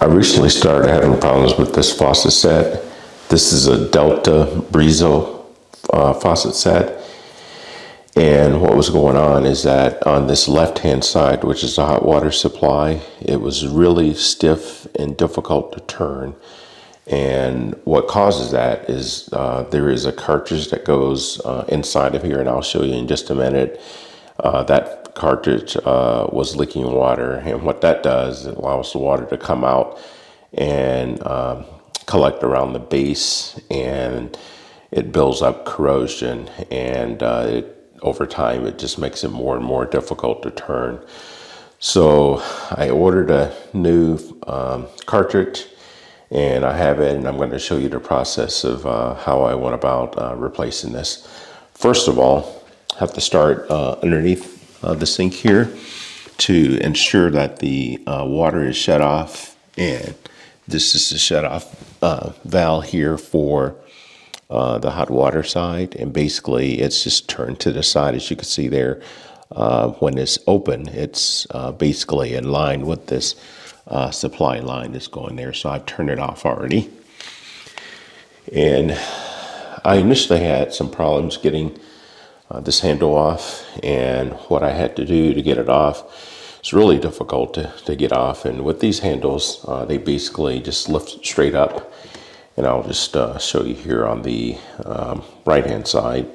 I recently started having problems with this faucet set. This is a Delta Briso faucet set. And what was going on is that on this left-hand side, which is the hot water supply, it was really stiff and difficult to turn. And what causes that is there is a cartridge that goes inside of here, and I'll show you in just a minute. That cartridge was leaking water, and what that does, it allows the water to come out and collect around the base, and it builds up corrosion, and over time it just makes it more and more difficult to turn. So I ordered a new cartridge, and I have it, and I'm going to show you the process of how I went about replacing this. First of all, I have to start underneath the sink here to ensure that the water is shut off, and this is the shut off valve here for the hot water side, and basically it's just turned to the side, as you can see there. When it's open, it's basically in line with this supply line that's going there, so I've turned it off already. And I initially had some problems getting this handle off, and what I had to do to get it off, it's really difficult to get off. And with these handles, they basically just lift straight up, and I'll just show you here on the right hand side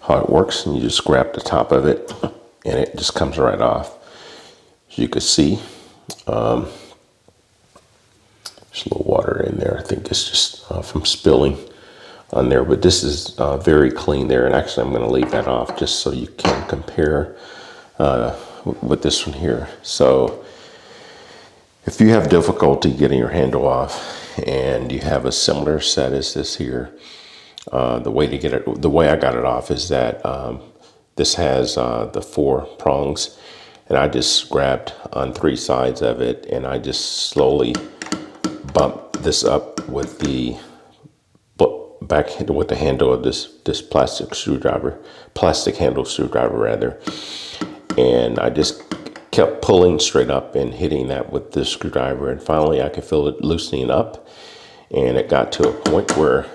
how it works. And you just grab the top of it and it just comes right off. As you can see, there's a little water in there. I think it's just from spilling on there, but this is very clean there. And actually I'm going to leave that off just so you can compare with this one here. So if you have difficulty getting your handle off and you have a similar set as this here, the way I got it off is that this has the 4 prongs, and I just grabbed on 3 sides of it, and I just slowly bump this up with the with the handle of this plastic handle screwdriver rather, and I just kept pulling straight up and hitting that with the screwdriver, and finally I could feel it loosening up, and it got to a point where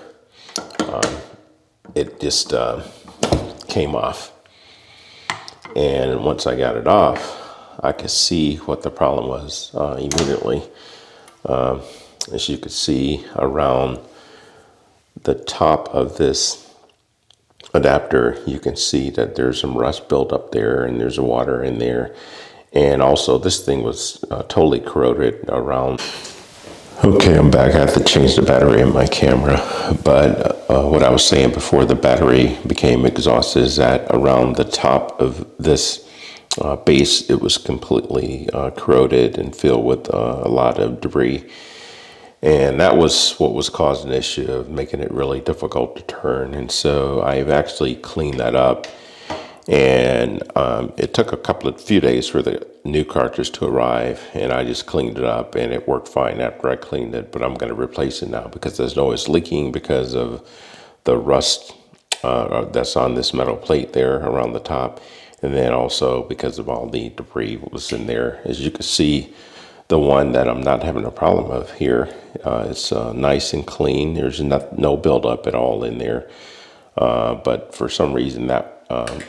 it just came off. And once I got it off, I could see what the problem was immediately. As you can see, around the top of this adapter, you can see that there's some rust built up there, and there's water in there. And also this thing was totally corroded around. Okay, I'm back. I have to change the battery in my camera, but what I was saying before the battery became exhausted is that around the top of this base, it was completely corroded and filled with a lot of debris. And that was what was causing the issue of making it really difficult to turn. And so I've actually cleaned that up. And it took a few days for the new cartridge to arrive, and I just cleaned it up, and it worked fine after I cleaned it. But I'm going to replace it now because there's no, it's leaking because of the rust that's on this metal plate there around the top, and then also because of all the debris that was in there. As you can see, the one that I'm not having a problem of here, it's nice and clean. There's no buildup at all in there, but for some reason that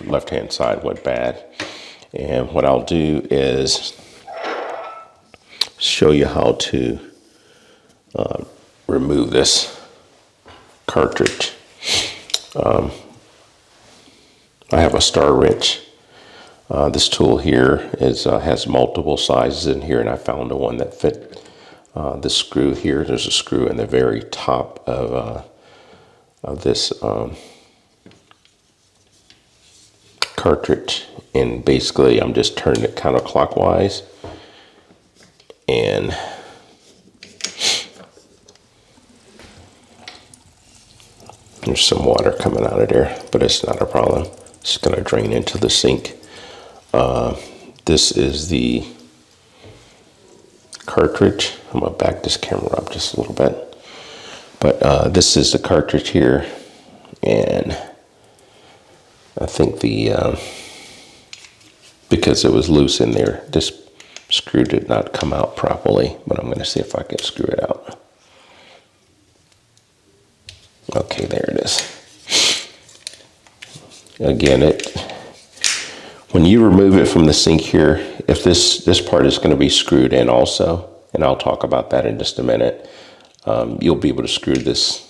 left-hand side went bad. And what I'll do is show you how to remove this cartridge. I have a star wrench. This tool here has multiple sizes in here, and I found the one that fit the screw here. There's a screw in the very top of this cartridge, and basically I'm just turning it counterclockwise, and there's some water coming out of there, but it's not a problem. It's going to drain into the sink. This is the cartridge. I'm going to back this camera up just a little bit, but this is the cartridge here, and I think because it was loose in there, this screw did not come out properly, but I'm going to see if I can screw it out. Okay, there it is. Again, when you remove it from the sink here, if this part is going to be screwed in also, and I'll talk about that in just a minute, you'll be able to screw this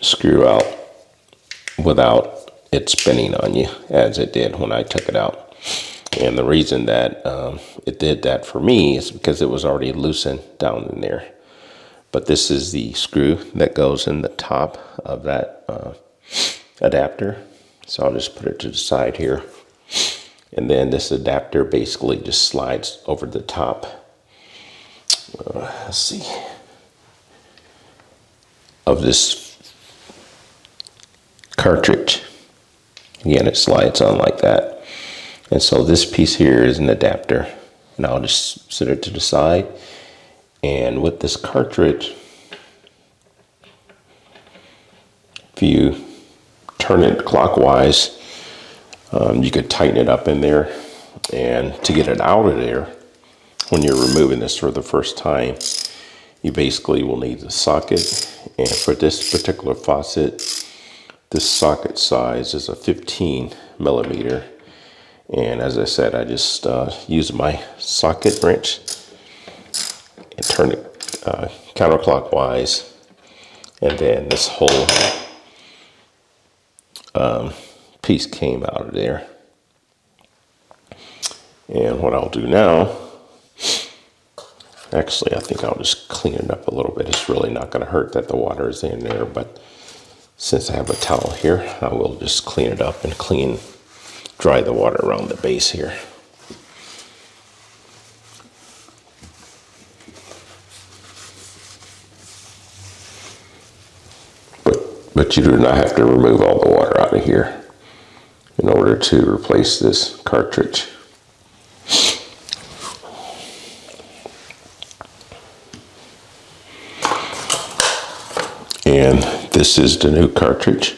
screw out without it spinning on you as it did when I took it out. And the reason that it did that for me is because it was already loosened down in there. But this is the screw that goes in the top of that adapter. So I'll just put it to the side here. And then this adapter basically just slides over the top. Let's see. Of this cartridge. Again, it slides on like that. And so this piece here is an adapter. And I'll just set it to the side. And with this cartridge, if you turn it clockwise, you could tighten it up in there. And to get it out of there, when you're removing this for the first time, you basically will need the socket. And for this particular faucet, this socket size is a 15 millimeter. And as I said, I just use my socket wrench and turn it counterclockwise. And then this whole piece came out of there. And what I'll do now, actually, I think I'll just clean it up a little bit. It's really not going to hurt that the water is in there, but since I have a towel here, I will just clean it up and dry the water around the base here. But you do not have to remove all the water out of here in order to replace this cartridge. And this is the new cartridge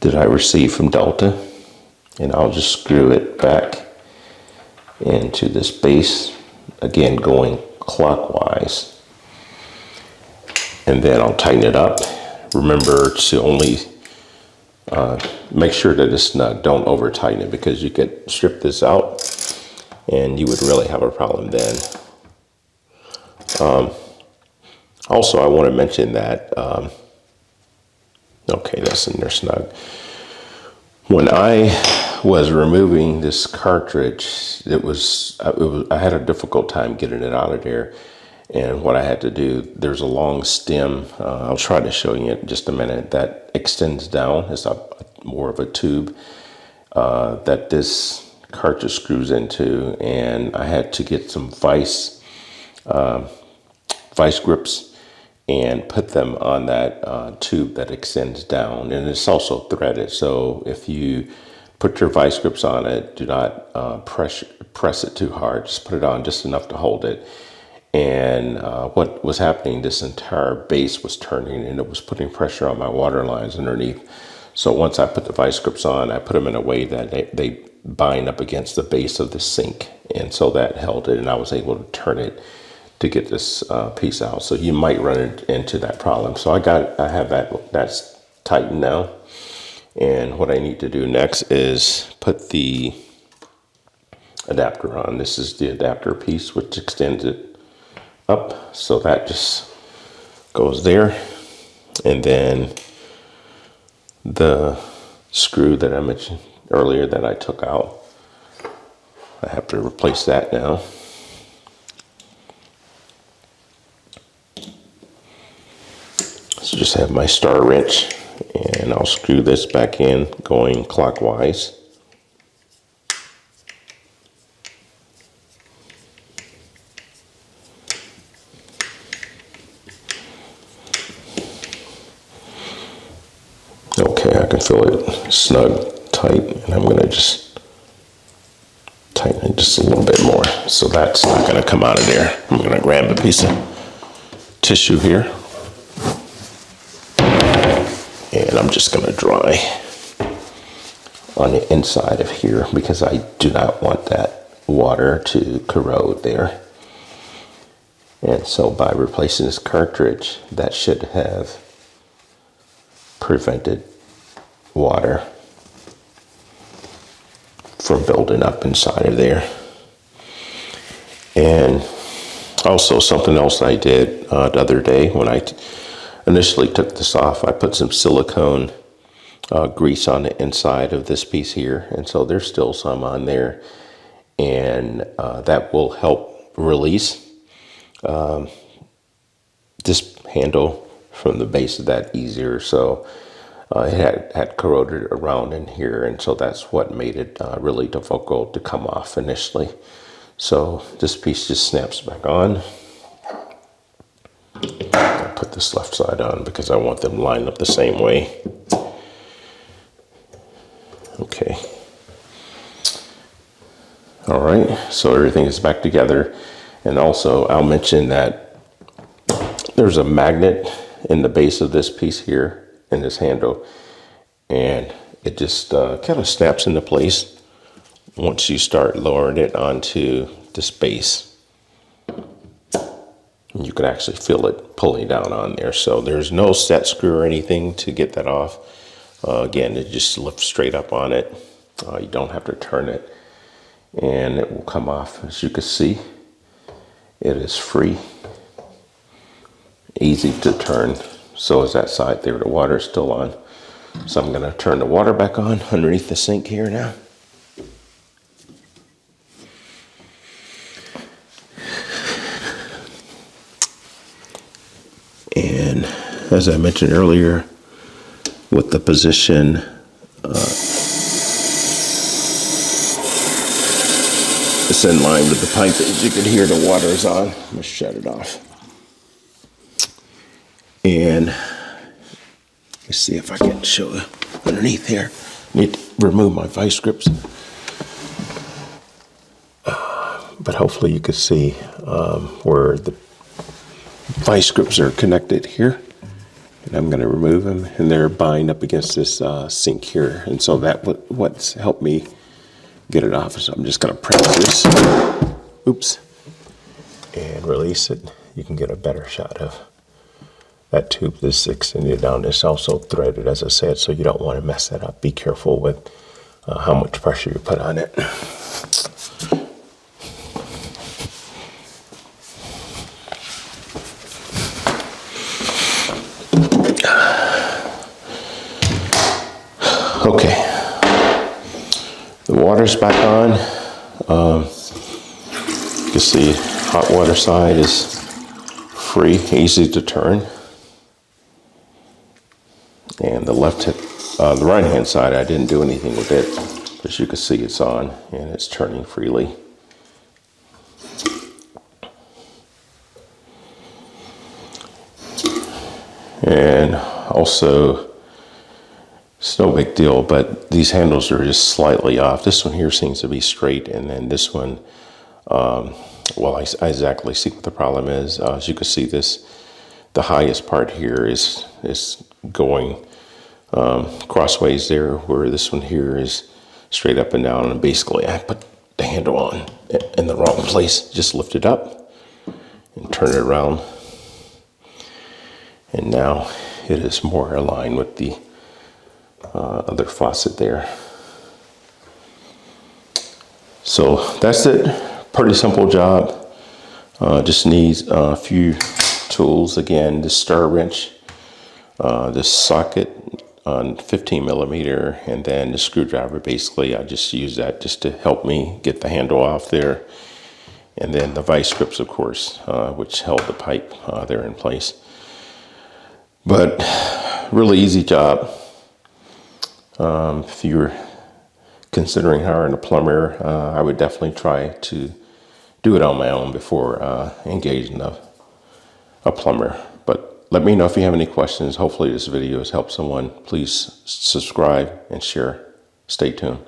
that I received from Delta. And I'll just screw it back into this base, again going clockwise. And then I'll tighten it up. Remember to only make sure that it's snug. Don't over tighten it, because you could strip this out and you would really have a problem then. Also, I want to mention that, okay, that's in there snug. When I was removing this cartridge, I had a difficult time getting it out of there. And what I had to do, there's a long stem, I'll try to show you in just a minute, that extends down. It's more of a tube that this cartridge screws into. And I had to get some vice grips and put them on that tube that extends down. And it's also threaded. So if you put your vice grips on it, do not press it too hard. Just put it on just enough to hold it. And what was happening, this entire base was turning and it was putting pressure on my water lines underneath. So once I put the vice grips on, I put them in a way that they bind up against the base of the sink. And so that held it, and I was able to turn it to get this piece out. So you might run into that problem. So I have that's tightened now. And what I need to do next is put the adapter on. This is the adapter piece which extends it up, so that just goes there. And then the screw that I mentioned earlier that I took out, I have to replace that now. So just have my star wrench, and I'll screw this back in going clockwise. Okay, I can feel it snug, tight, and I'm going to just tighten it just a little bit more. So that's not going to come out of there. I'm going to grab a piece of tissue here, and I'm just going to dry on the inside of here, because I do not want that water to corrode there. And so by replacing this cartridge, that should have prevented water from building up inside of there. And also something else I did the other day when I initially took this off, I put some silicone grease on the inside of this piece here, and so there's still some on there, and that will help release this handle from the base of that easier. So it had corroded around in here, and so that's what made it really difficult to come off initially. So this piece just snaps back on. I'll put this left side on because I want them lined up the same way. Okay. All right, so everything is back together. And also I'll mention that there's a magnet in the base of this piece here, in this handle, and it just kind of snaps into place once you start lowering it onto this base. And you can actually feel it pulling down on there. So there's no set screw or anything to get that off. Again, it just lifts straight up on it. You don't have to turn it, and it will come off. As you can see, it is free, easy to turn. So is that side there. The water is still on. So I'm going to turn the water back on underneath the sink here now. And as I mentioned earlier, with the position, it's in line with the pipe. As you can hear, the water is on. I'm going to shut it off. And let's see if I can show you underneath here. I need to remove my vice grips. But hopefully you can see where the vice grips are connected here. And I'm going to remove them, and they're bind up against this sink here. And so that what's helped me get it off. So I'm just going to press this, oops, and release it. You can get a better shot of that tube. This extended down. It's also threaded, as I said, so you don't want to mess that up. Be careful with how much pressure you put on it. Okay, the water's back on. You can see hot water side is free, easy to turn. And the the right hand side, I didn't do anything with it. As you can see, it's on and it's turning freely. And also, it's no big deal, but these handles are just slightly off. This one here seems to be straight, and then this one, well, I exactly see what the problem is. As you can see, the highest part here is going crossways there, where this one here is straight up and down. And basically, I put the handle on in the wrong place. Just lift it up and turn it around, and now it is more aligned with the other faucet there. So that's it. Pretty simple job. Just needs a few tools. Again, this star wrench, this socket on 15 millimeter, and then the screwdriver. Basically, I just use that just to help me get the handle off there. And then the vice grips, of course, which held the pipe there in place. But really easy job. If you're considering hiring a plumber, I would definitely try to do it on my own before engaging a plumber. But let me know if you have any questions. Hopefully this video has helped someone. Please subscribe and share. Stay tuned.